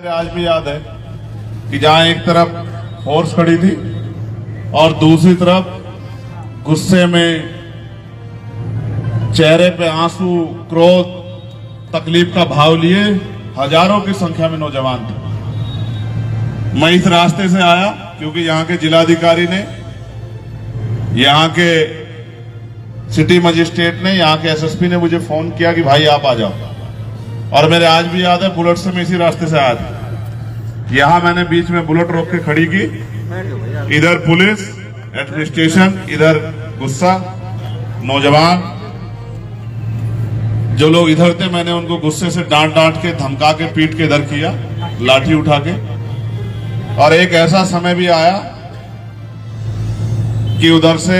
आज भी याद है कि जहां एक तरफ फोर्स खड़ी थी और दूसरी तरफ गुस्से में चेहरे पे आंसू, क्रोध, तकलीफ का भाव लिए हजारों की संख्या में नौजवान थे। मैं इस रास्ते से आया क्योंकि यहाँ के जिलाधिकारी ने, यहाँ के सिटी मजिस्ट्रेट ने, यहाँ के एसएसपी ने मुझे फोन किया कि भाई आप आ जाओ। और मेरे आज भी याद है, बुलेट से मैं इसी रास्ते से आया था। यहां मैंने बीच में बुलेट रोक के खड़ी की, इधर पुलिस एडमिनिस्ट्रेशन, इधर गुस्सा, नौजवान जो लोग इधर थे, मैंने उनको गुस्से से डांट डांट के, धमका के, पीट के इधर किया, लाठी उठा के। और एक ऐसा समय भी आया कि उधर से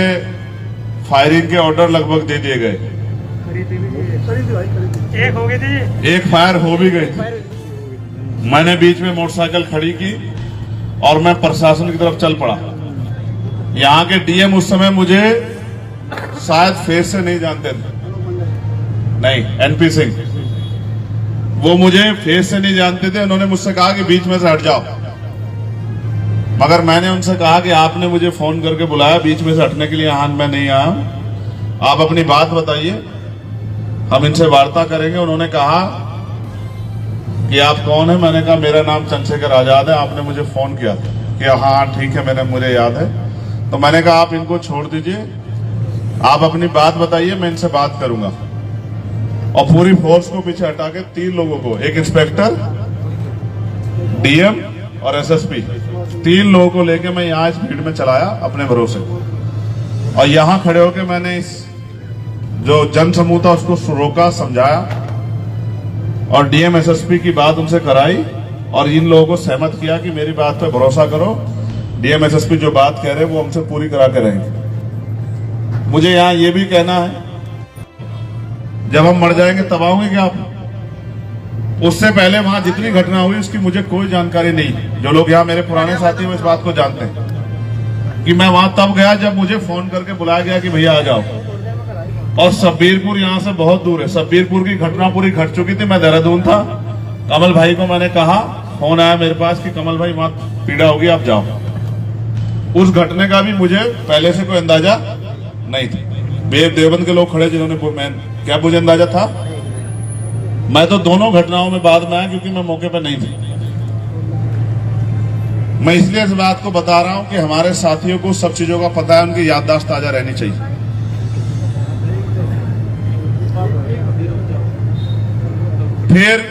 फायरिंग के ऑर्डर लगभग दे दिए गए। एक हो गई थी, एक फायर हो भी गई थी। मैंने बीच में मोटरसाइकिल खड़ी की और मैं प्रशासन की तरफ चल पड़ा। यहाँ के डीएम उस समय मुझे शायद फेस से नहीं जानते थे, नहीं, एनपी सिंह, वो मुझे फेस से नहीं जानते थे। उन्होंने मुझसे कहा कि बीच में से हट जाओ, मगर मैंने उनसे कहा कि आपने मुझे फोन करके बुलाया, बीच में से हटने के लिए यहाँ मैं नहीं आया। आप अपनी बात बताइए, हम इनसे वार्ता करेंगे। उन्होंने कहा कि आप कौन है? मैंने कहा मेरा नाम चंद्रशेखर आजाद है, आपने मुझे फोन किया था कि हाँ ठीक है, मुझे याद है। तो मैंने कहा आप इनको छोड़ दीजिए, आप अपनी बात बताइए, मैं इनसे बात करूंगा। और पूरी फोर्स को पीछे हटा के 3 लोगों को, एक इंस्पेक्टर, डीएम और एसएसपी, 3 लोगों को लेके मैं यहाँ इस भीड़ में चलाया अपने भरोसे। और यहाँ खड़े होकर मैंने इस जो जन समूह था उसको रोका, समझाया और डीएम एसएसपी की बात उनसे कराई और इन लोगों को सहमत किया कि मेरी बात पे भरोसा करो, डीएम एसएसपी जो बात कह रहे हैं वो हमसे पूरी करा के रहेंगे। मुझे यहाँ ये भी कहना है, जब हम मर जाएंगे तब आओगे क्या आप? उससे पहले वहां जितनी घटना हुई उसकी मुझे कोई जानकारी नहीं। जो लोग यहाँ मेरे पुराने साथी वो इस बात को जानते हैं कि मैं वहां तब गया जब मुझे फोन करके बुलाया गया कि भैया आ जाओ। और सब्बीरपुर यहाँ से बहुत दूर है। सब्बीरपुर की घटना पूरी घट चुकी थी, मैं देहरादून था। कमल भाई को मैंने कहा, फोन आया मेरे पास कि कमल भाई वहां पीड़ा होगी, आप जाओ। उस घटने का भी मुझे पहले से कोई अंदाजा नहीं था। देवबंद के लोग खड़े जिन्होंने, क्या मुझे अंदाजा था? मैं तो दोनों घटनाओं में बाद में आया क्योंकि मैं मौके पर नहीं था। मैं इसलिए इस बात को बता रहा हूं कि हमारे साथियों को सब चीजों का पता है, उनकी याददाश्त ताजा रहनी चाहिए। फिर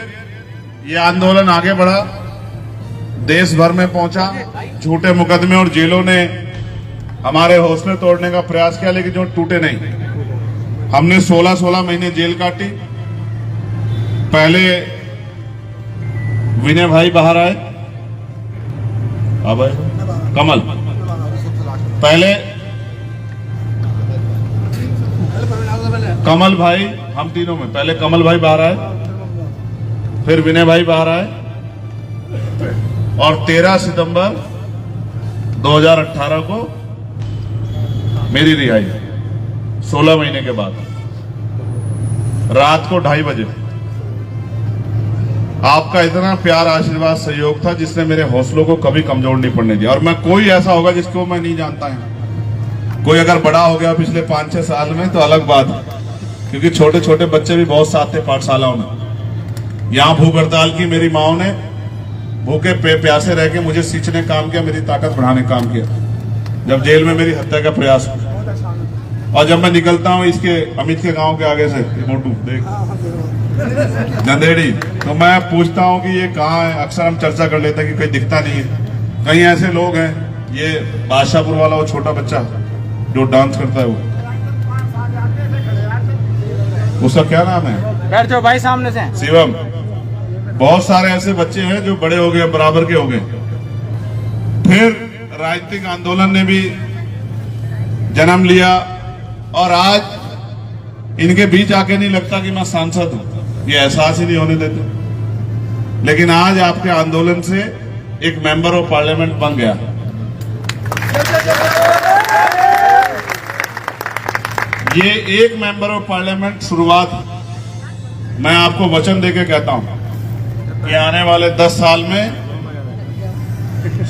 ये आंदोलन आगे बढ़ा, देश भर में पहुंचा। झूठे मुकदमे और जेलों ने हमारे हौसले तोड़ने का प्रयास किया, लेकिन जो टूटे नहीं। हमने 16-16 महीने जेल काटी। पहले विनय भाई बाहर आए, अब आए कमल। पहले कमल भाई, हम तीनों में पहले कमल भाई बाहर आए, फिर विनय भाई बाहर आए और 13 सितंबर 2018 को मेरी रिहाई, 16 महीने के बाद, रात को 2:30 बजे। आपका इतना प्यार, आशीर्वाद, सहयोग था जिसने मेरे हौसलों को कभी कमजोर नहीं पड़ने दिया। और मैं, कोई ऐसा होगा जिसको मैं नहीं जानता है। कोई अगर बड़ा हो गया पिछले 5-6 साल में तो अलग बात है, क्योंकि छोटे छोटे बच्चे भी बहुत साथ थे पाठशालाओं में। यहाँ भूख हड़ताल की मेरी माओ ने भूखे प्यासे रह के मुझे सींचने काम किया, मेरी ताकत बढ़ाने काम किया। जब जेल में मेरी हत्या का प्रयास हुआ, और जब मैं निकलता हूँ इसके अमित के गांव के आगे से, मोटू देख नंदेड़ी, तो मैं पूछता हूँ कि ये कहाँ है। अक्सर हम चर्चा कर लेते हैं कि कहीं दिखता नहीं है। कहीं ऐसे लोग हैं, ये बादशाहपुर वाला वो छोटा बच्चा जो डांस करता है, वो उसका क्या नाम है? बैठ जाओ भाई सामने से। शिवम। बहुत सारे ऐसे बच्चे हैं जो बड़े हो गए, बराबर के हो गए। फिर राजनीतिक आंदोलन ने भी जन्म लिया और आज इनके बीच आके नहीं लगता कि मैं सांसद हूं, ये एहसास ही नहीं होने देते। लेकिन आज आपके आंदोलन से एक मेंबर ऑफ पार्लियामेंट बन गया। ये एक मेंबर ऑफ पार्लियामेंट शुरुआत। मैं आपको वचन देके कहता हूं कि आने वाले 10 साल में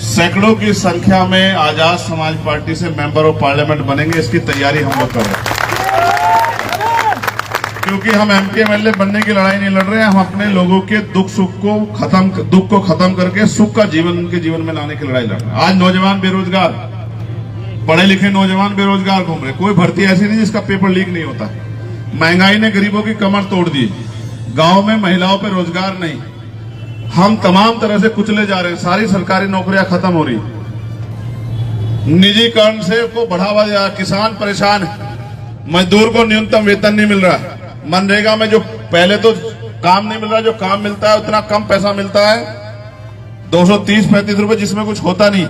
सैकड़ों की संख्या में आजाद समाज पार्टी से मेंबर ऑफ पार्लियामेंट बनेंगे। इसकी तैयारी हम लोग कर रहे हैं, क्योंकि हम एमपी एमएलए बनने की लड़ाई नहीं लड़ रहे हैं। हम अपने लोगों के दुख को खत्म करके सुख का जीवन उनके जीवन में लाने की लड़ाई लड़ रहे हैं। आज नौजवान बेरोजगार, पढ़े लिखे नौजवान बेरोजगार घूम रहे। कोई भर्ती ऐसी नहीं जिसका पेपर लीक नहीं होता। महंगाई ने गरीबों की कमर तोड़ दी। गांव में महिलाओं पर रोजगार नहीं। हम तमाम तरह से कुचले जा रहे हैं। सारी सरकारी नौकरियां खत्म हो रही, निजीकरण से को बढ़ावा दिया। किसान परेशान है, मजदूर को न्यूनतम वेतन नहीं मिल रहा है। मनरेगा में जो पहले तो काम नहीं मिल रहा, जो काम मिलता है उतना कम पैसा मिलता है, 230-35 रुपए, जिसमें कुछ होता नहीं।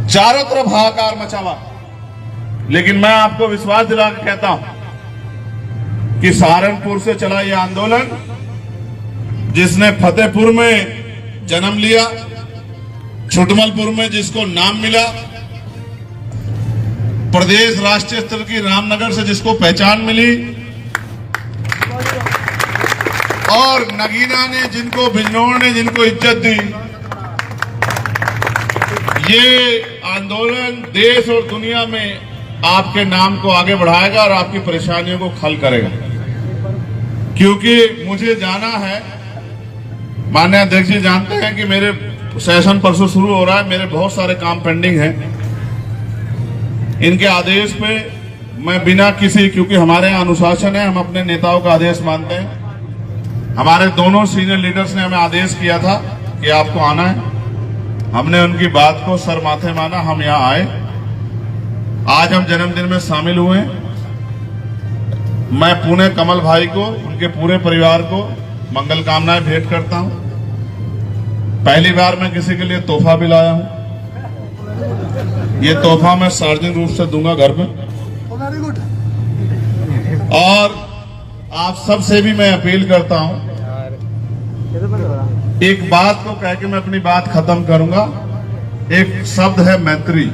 चारों तरफ हाहाकार मचा हुआ। लेकिन मैं आपको विश्वास दिला के कहता हूं कि सहारनपुर से चला यह आंदोलन, जिसने फतेहपुर में जन्म लिया, छुटमलपुर में जिसको नाम मिला, प्रदेश राष्ट्रीय स्तर की रामनगर से जिसको पहचान मिली, और नगीना ने जिनको, बिजनौर ने जिनको इज्जत दी, ये आंदोलन देश और दुनिया में आपके नाम को आगे बढ़ाएगा और आपकी परेशानियों को हल करेगा। क्योंकि मुझे जाना है, माननीय अध्यक्ष जी जानते हैं कि मेरे सेशन परसों शुरू हो रहा है, मेरे बहुत सारे काम पेंडिंग हैं। इनके आदेश पे मैं बिना किसी, क्योंकि हमारे यहाँ अनुशासन है, हम अपने नेताओं का आदेश मानते हैं। हमारे दोनों सीनियर लीडर्स ने हमें आदेश किया था कि आपको आना है। हमने उनकी बात को सर माथे माना, हम यहाँ आए। आज हम जन्मदिन में शामिल हुए। मैं पुणे कमल भाई को, उनके पूरे परिवार को मंगल कामनाएं भेंट करता हूं। पहली बार मैं किसी के लिए तोहफा भी लाया हूं। ये तोहफा मैं सार्वजनिक रूप से दूंगा घर में। और आप सबसे भी मैं अपील करता हूं, एक बात को कह के मैं अपनी बात खत्म करूंगा। एक शब्द है मैत्री।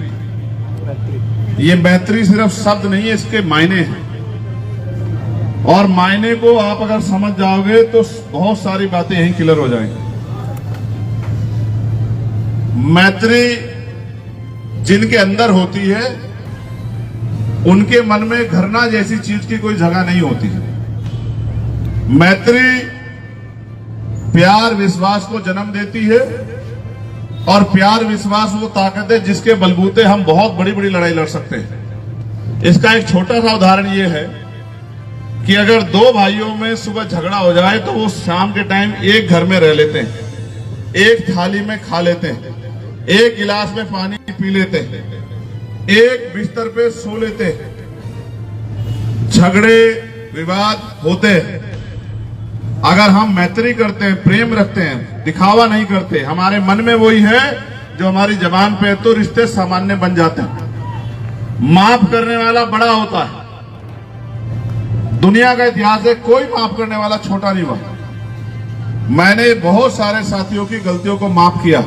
ये मैत्री सिर्फ शब्द नहीं है, इसके मायने हैं। और मायने को आप अगर समझ जाओगे तो बहुत सारी बातें यहीं क्लियर हो जाएंगी। मैत्री जिनके अंदर होती है, उनके मन में घृणा जैसी चीज की कोई जगह नहीं होती है। मैत्री प्यार विश्वास को जन्म देती है, और प्यार विश्वास वो ताकत है जिसके बलबूते हम बहुत बड़ी बड़ी लड़ाई लड़ सकते हैं। इसका एक छोटा सा उदाहरण ये है कि अगर दो भाइयों में सुबह झगड़ा हो जाए तो वो शाम के टाइम एक घर में रह लेते हैं, एक थाली में खा लेते हैं, एक गिलास में पानी पी लेते हैं, एक बिस्तर पे सो लेते हैं। झगड़े विवाद होते हैं। अगर हम मैत्री करते हैं, प्रेम रखते हैं, दिखावा नहीं करते, हमारे मन में वही है जो हमारी जबान पे है, तो रिश्ते सामान्य बन जाते हैं। माफ करने वाला बड़ा होता है। दुनिया का इतिहास है, कोई माफ करने वाला छोटा नहीं हुआ। मैंने बहुत सारे साथियों की गलतियों को माफ किया।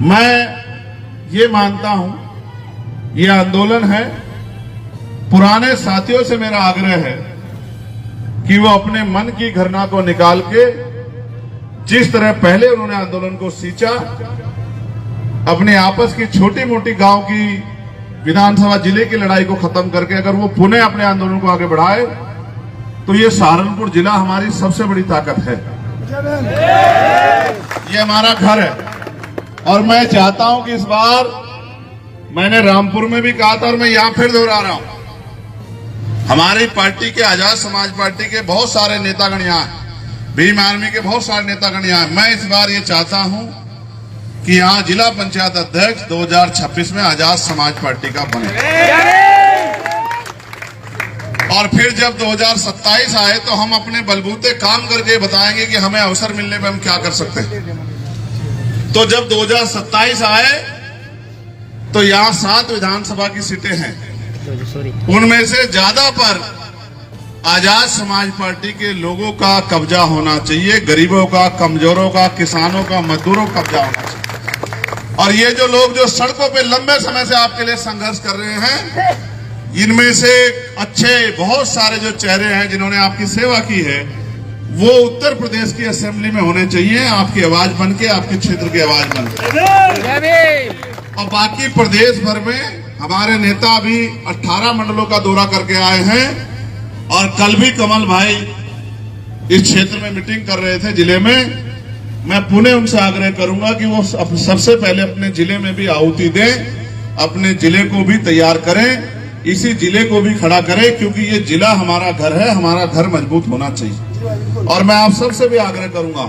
मैं ये मानता हूं, ये आंदोलन है। पुराने साथियों से मेरा आग्रह है कि वो अपने मन की घृणा को निकाल के, जिस तरह पहले उन्होंने आंदोलन को सींचा, अपने आपस की छोटी मोटी गांव की, विधानसभा जिले की लड़ाई को खत्म करके अगर वो पुनः अपने आंदोलन को आगे बढ़ाए तो ये सहारनपुर जिला हमारी सबसे बड़ी ताकत है। ये हमारा घर है। और मैं चाहता हूं कि इस बार, मैंने रामपुर में भी कहा था और मैं यहां फिर दोहरा रहा हूं, हमारी पार्टी के, आजाद समाज पार्टी के बहुत सारे नेतागण यहाँ हैं, भीम आर्मी के बहुत सारे नेतागण यहाँ हैं। मैं इस बार ये चाहता हूं कि यहाँ जिला पंचायत अध्यक्ष 2026 में आजाद समाज पार्टी का बने, और फिर जब 2027 आए तो हम अपने बलबूते काम करके बताएंगे कि हमें अवसर मिलने पर हम क्या कर सकते हैं। तो जब 2027 आए तो यहाँ 7 विधानसभा की सीटें हैं, उनमें से ज्यादा पर आजाद समाज पार्टी के लोगों का कब्जा होना चाहिए, गरीबों का, कमजोरों का, किसानों का, मजदूरों का कब्जा होना चाहिए। और ये जो लोग जो सड़कों पे लंबे समय से आपके लिए संघर्ष कर रहे हैं, इनमें से अच्छे बहुत सारे जो चेहरे हैं जिन्होंने आपकी सेवा की है, वो उत्तर प्रदेश की असेंबली में होने चाहिए, आपकी आवाज बन के, आपके क्षेत्र की आवाज बन के। और बाकी प्रदेश भर में हमारे नेता अभी 18 मंडलों का दौरा करके आए हैं और कल भी कमल भाई इस क्षेत्र में मीटिंग कर रहे थे जिले में। मैं पुनः उनसे आग्रह करूंगा कि वो सबसे पहले अपने जिले में भी आहुति दें, अपने जिले को भी तैयार करें, इसी जिले को भी खड़ा करें, क्योंकि ये जिला हमारा घर है, हमारा घर मजबूत होना चाहिए। और मैं आप सबसे भी आग्रह करूंगा,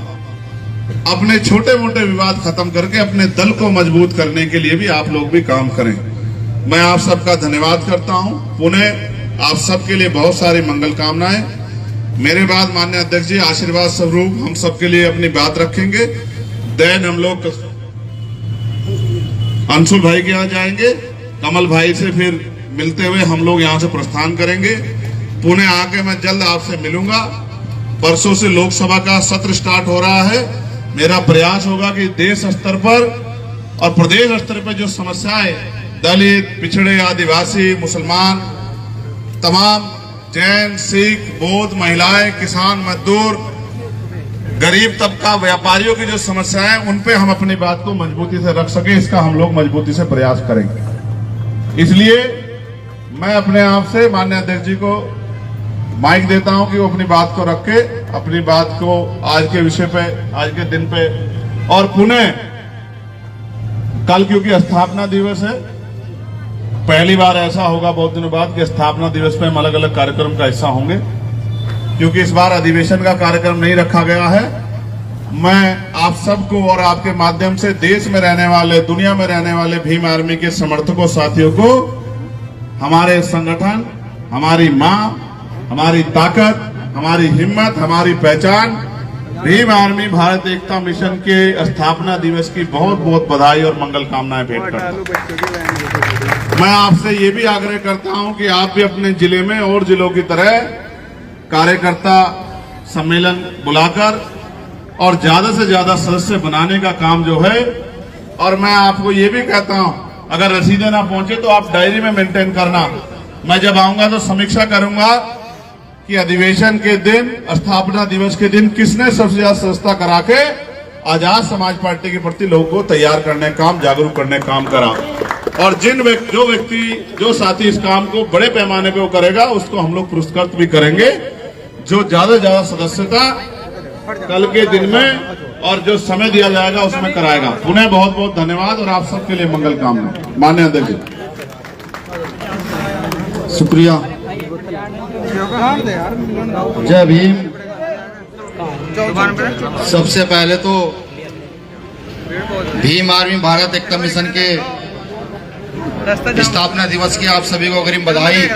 अपने छोटे मोटे विवाद खत्म करके अपने दल को मजबूत करने के लिए भी आप लोग भी काम करें। मैं आप सबका धन्यवाद करता हूं। पुनः आप सबके लिए बहुत सारी मंगल कामनाएं। मेरे बाद माननीय अध्यक्ष जी आशीर्वाद स्वरूप हम सबके लिए अपनी बात रखेंगे। देन हम लोग अंशुल भाई के यहाँ जाएंगे, कमल भाई से फिर मिलते हुए हम लोग यहाँ से प्रस्थान करेंगे। पुणे आके मैं जल्द आपसे मिलूंगा। परसों से लोकसभा का सत्र स्टार्ट हो रहा है। मेरा प्रयास होगा कि देश स्तर पर और प्रदेश स्तर पर जो समस्याएं दलित, पिछड़े, आदिवासी, मुसलमान, तमाम जैन, सिख, बौद्ध, महिलाएं, किसान, मजदूर, गरीब तबका, व्यापारियों की जो समस्याएं, उन पे हम अपनी बात को मजबूती से रख सके, इसका हम लोग मजबूती से प्रयास करेंगे। इसलिए मैं अपने आप से माननीय अध्यक्ष जी को माइक देता हूं कि वो अपनी बात को रखे, अपनी बात को आज के विषय पे, आज के दिन पे। और पुनः कल क्योंकि स्थापना दिवस है, पहली बार ऐसा होगा बहुत दिनों बाद कि स्थापना दिवस पे हम अलग अलग कार्यक्रम का हिस्सा होंगे, क्योंकि इस बार अधिवेशन का कार्यक्रम नहीं रखा गया है। मैं आप सबको और आपके माध्यम से देश में रहने वाले, दुनिया में रहने वाले भीम आर्मी के समर्थकों, साथियों को हमारे संगठन, हमारी मां, हमारी ताकत, हमारी हिम्मत, हमारी पहचान भीम आर्मी भारत एकता मिशन के स्थापना दिवस की बहुत बहुत बधाई और मंगल कामनाएं भेंट करता हूं। मैं आपसे ये भी आग्रह करता हूं कि आप भी अपने जिले में और जिलों की तरह कार्यकर्ता सम्मेलन बुलाकर और ज्यादा से ज्यादा सदस्य बनाने का काम जो है। और मैं आपको ये भी कहता हूं, अगर रसीदें ना पहुंचे तो आप डायरी में मेंटेन करना। मैं जब आऊंगा तो समीक्षा करूंगा कि अधिवेशन के दिन, स्थापना दिवस के दिन किसने सबसे ज्यादा सदस्यता करा के आजाद समाज पार्टी के प्रति लोगों को तैयार करने काम, जागरूक करने काम करा। और जो साथी इस काम को बड़े पैमाने पे वो करेगा, उसको हम लोग पुरस्कृत भी करेंगे। जो ज्यादा सदस्यता कल के दिन में और जो समय दिया जाएगा उसमें कराएगा। पुनः बहुत बहुत धन्यवाद और आप सबके लिए मंगल कामना। माननीय अध्यक्ष जी, शुक्रिया। जय भीम। सबसे पहले तो भीम आर्मी भारत एकता मिशन के स्थापना दिवस की आप सभी को अग्रिम बधाई।